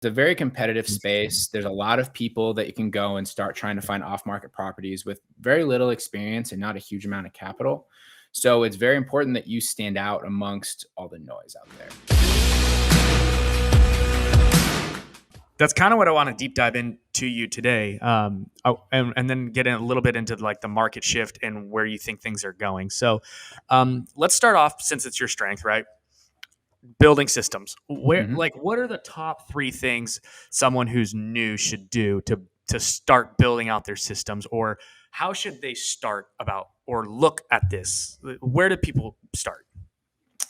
It's a very competitive space. There's a lot of people that you can go and start trying to find off-market properties with very little experience and not a huge amount of capital. So it's very important that you stand out amongst all the noise out there. That's kind of what I want to deep dive into you today, and then get in a little bit into like the market shift and where you think things are going. So let's start off, since it's your strength, right? Building systems. What are the top 3 things someone who's new should do to start building out their systems, or how should they start about or look at this? Where do people start?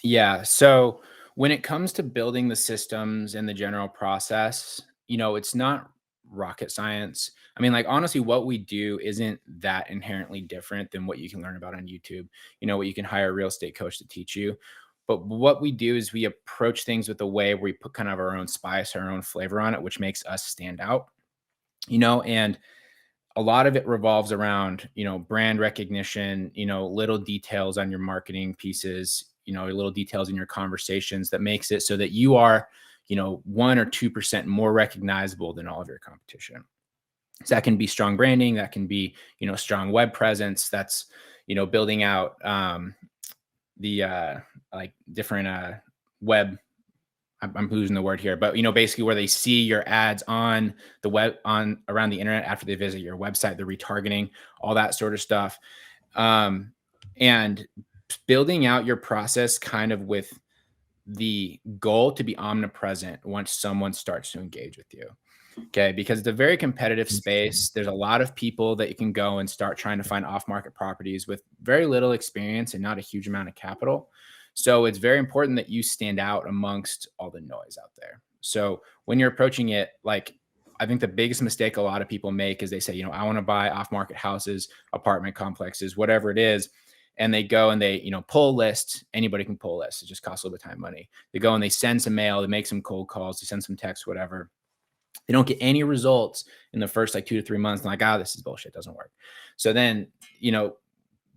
Yeah. So when it comes to building the systems and the general process, it's not rocket science. I mean, like, honestly, what we do isn't that inherently different than what you can learn about on YouTube, what you can hire a real estate coach to teach you. But what we do is we approach things with a way where we put kind of our own spice, our own flavor on it, which makes us stand out, and a lot of it revolves around, brand recognition, little details on your marketing pieces, little details in your conversations that makes it so that you are, 1 or 2% more recognizable than all of your competition. So that can be strong branding. That can be, strong web presence. That's, building out the like different web. I'm losing the word here, but basically where they see your ads on the web, on around the internet after they visit your website, the retargeting, all that sort of stuff, and building out your process kind of with the goal to be omnipresent once someone starts to engage with you. Okay, because it's a very competitive space. There's a lot of people that you can go and start trying to find off-market properties with very little experience and not a huge amount of capital. So it's very important that you stand out amongst all the noise out there. So when you're approaching it, like, I think the biggest mistake a lot of people make is they say, I want to buy off-market houses, apartment complexes, whatever it is. And they go and they, pull a list. Anybody can pull a list. It just costs a little bit of time, money. They go and they send some mail, they make some cold calls, they send some text, whatever. They don't get any results in the first 2 to 3 months. They're like, this is bullshit. It doesn't work. So then,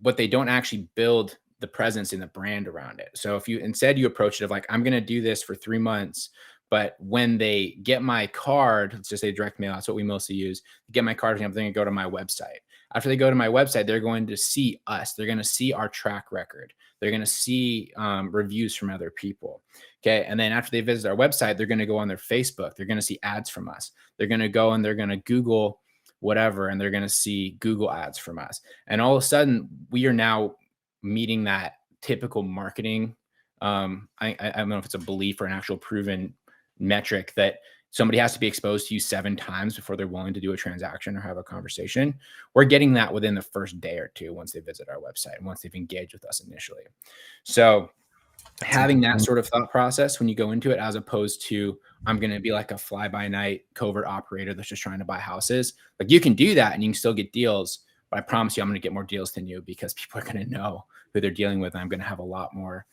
what they don't actually build the presence in the brand around it. So if you instead you approach it of like, I'm going to do this for 3 months, but when they get my card, let's just say direct mail, that's what we mostly use. Get my card, they're going to go to my website. After they go to my website, they're going to see us. They're going to see our track record. They're going to see reviews from other people. Okay. And then after they visit our website, they're going to go on their Facebook. They're going to see ads from us. They're going to go and they're going to Google whatever, and they're going to see Google ads from us. And all of a sudden, we are now meeting that typical marketing. I don't know if it's a belief or an actual proven metric that somebody has to be exposed to you 7 times before they're willing to do a transaction or have a conversation. We're getting that within the first day or 2 once they visit our website and once they've engaged with us initially. So having that sort of thought process when you go into it, as opposed to, I'm going to be like a fly-by-night covert operator that's just trying to buy houses. Like, you can do that and you can still get deals, but I promise you I'm going to get more deals than you, because people are going to know who they're dealing with. And I'm going to have a lot more,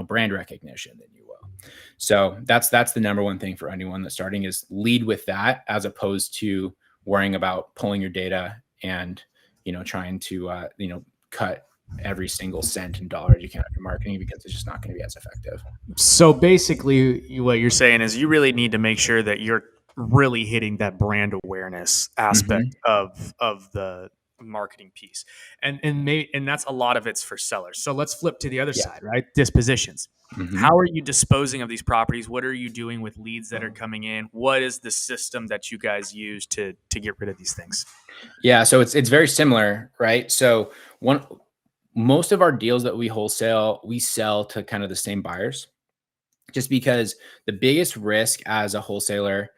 brand recognition than you will. So that's the number one thing for anyone that's starting, is lead with that, as opposed to worrying about pulling your data and, trying to, cut every single cent and dollar you can out of your marketing, because it's just not going to be as effective. So basically what you're saying is you really need to make sure that you're really hitting that brand awareness aspect of the marketing piece. And that's a lot of it's for sellers. So let's flip to the other side, right? Dispositions. How are you disposing of these properties? What are you doing with leads that are coming in? What is the system that you guys use to get rid of these things? Yeah, so it's very similar, right? So most of our deals that we wholesale, we sell to kind of the same buyers, just because the biggest risk as a wholesaler,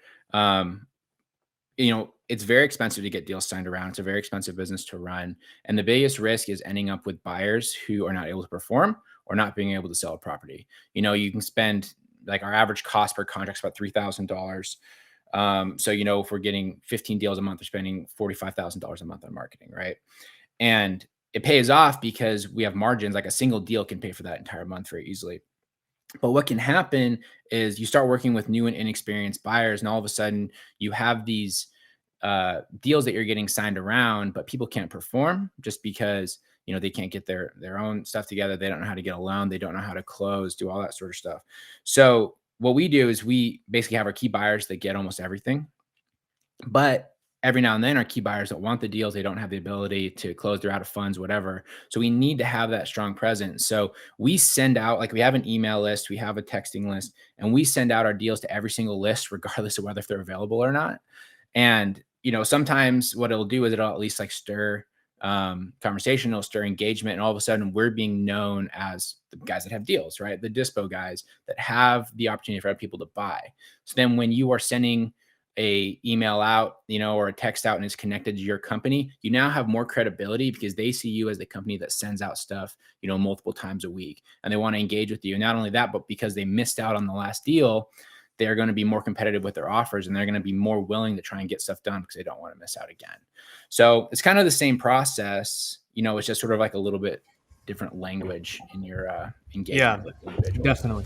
it's very expensive to get deals signed around. It's a very expensive business to run. And the biggest risk is ending up with buyers who are not able to perform or not being able to sell a property. You can spend, like, our average cost per contract is about $3,000. So, if we're getting 15 deals a month, we're spending $45,000 a month on marketing, right? And it pays off because we have margins. Like, a single deal can pay for that entire month very easily. But what can happen is you start working with new and inexperienced buyers, and all of a sudden you have these deals that you're getting signed around, but people can't perform just because, they can't get their own stuff together. They don't know how to get a loan. They don't know how to close, do all that sort of stuff. So what we do is we basically have our key buyers that get almost everything. But every now and then, our key buyers that want the deals, they don't have the ability to close, they're out of funds, whatever. So we need to have that strong presence. So we send out, like we have an email list, we have a texting list, and we send out our deals to every single list, regardless of whether if they're available or not. And, sometimes what it'll do is it'll at least like stir conversation, it'll stir engagement. And all of a sudden we're being known as the guys that have deals, right? The dispo guys that have the opportunity for other people to buy. So then when you are sending a email out, or a text out and it's connected to your company, you now have more credibility because they see you as the company that sends out stuff, multiple times a week, and they want to engage with you. And not only that, but because they missed out on the last deal, they're going to be more competitive with their offers, and they're going to be more willing to try and get stuff done because they don't want to miss out again. So it's kind of the same process, it's just sort of like a little bit different language in your engagement with individuals. Definitely.